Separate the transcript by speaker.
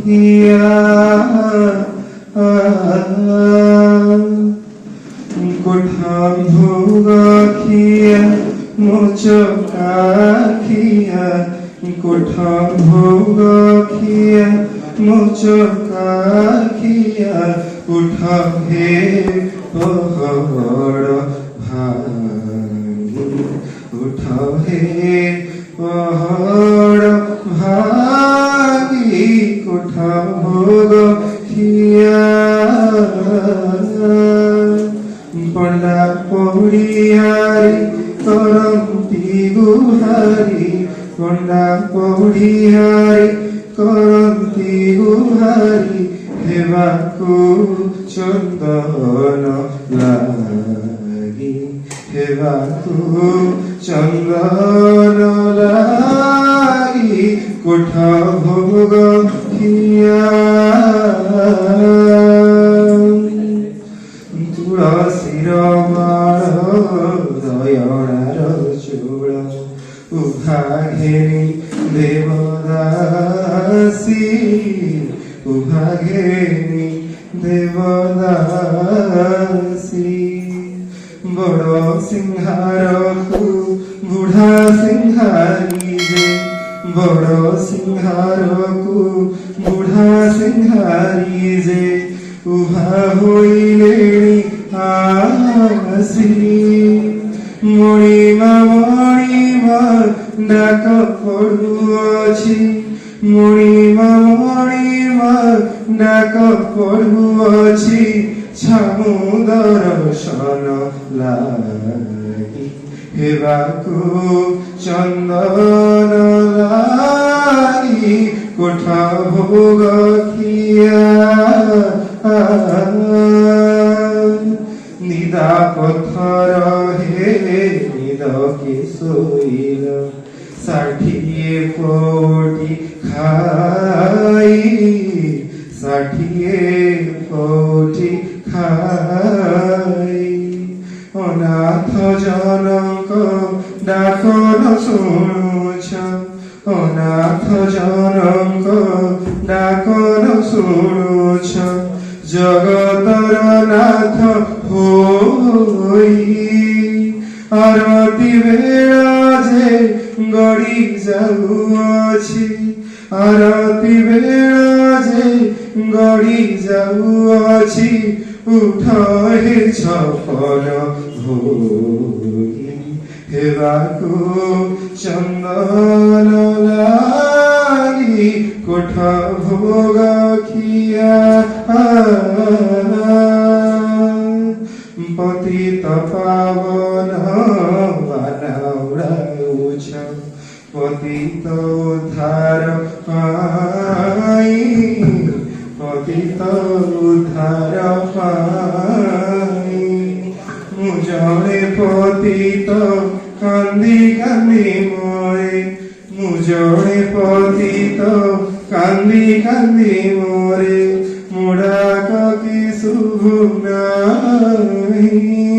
Speaker 1: খিয়া কোঠা ভোগ খিয়া মোচকা খিয়া কোঠা ভোগ খিয়া মোচকা খিয়া উঠা হে পহড় ভাঙি উঠা হে পহড় ভাঙি কোঠা ভোগ খিয়া পণ্ডা পৌড়িয়ারি করন্তি গুহারি পণ্ডা পৌড়িয়ারি করন্তি গুহারি হেবাকু চন্দন লাগি হেবাকু চন্দন লাগি কোঠা ভোগ খিয়া তুলসীর মাଳ দয়ଣାର ଚୂଳ ଉଭା ଘେନି ଦେବଦାସୀ ଉଭା ଘେନି ଦେବଦାସୀ ବଡ଼ ସିଂହାରକୁ ବୁଢ଼ା ସିଂହାରୀ ଯେ ବଡ଼ ସିଂହାରକୁ ବୁଢ଼ା ସିଂହାରୀ ଯେ ଉଭା ହୋଇଲେଣି ଆସି ମଣିମା ମଣିମା ଡାକ ପଡ଼ୁଅଛି ମଣିମା ମଣିମା ଡାକ ପଡ଼ୁଅଛି ଛାମୁ ଦର୍ଶନ ଲାଗି ହେବାକୁ ଚନ୍ଦନ ଲାଗି କୋଠା ଭୋଗ ଖିଆ নিদা পথর হে নিদকে শোইল 60 কোটি খাই 60 কোটি খাই অনাথ জনক ডাকন শুণুছ অনাথ জনক ডাকন শুণুছ জগতর নাথ হই আরতি বেড়া যে গড়ি যাউଅছি আরতি বেড়া যে গড়ি যাউଅছি উঠ হে ছপন ভোগী হেବାକୁ চন্দন লাগি কোঠা ভোগ খিয়া পতিত পাবন বানাউড়াউছ পতিত উদ্ধার পাই পতিত উদ্ধার পাই মু জনে পতিত কান্দি কান্দি মরে মু জনে পতিত কান্দি কান্দি মরে মুড়াক কি শুভ নাই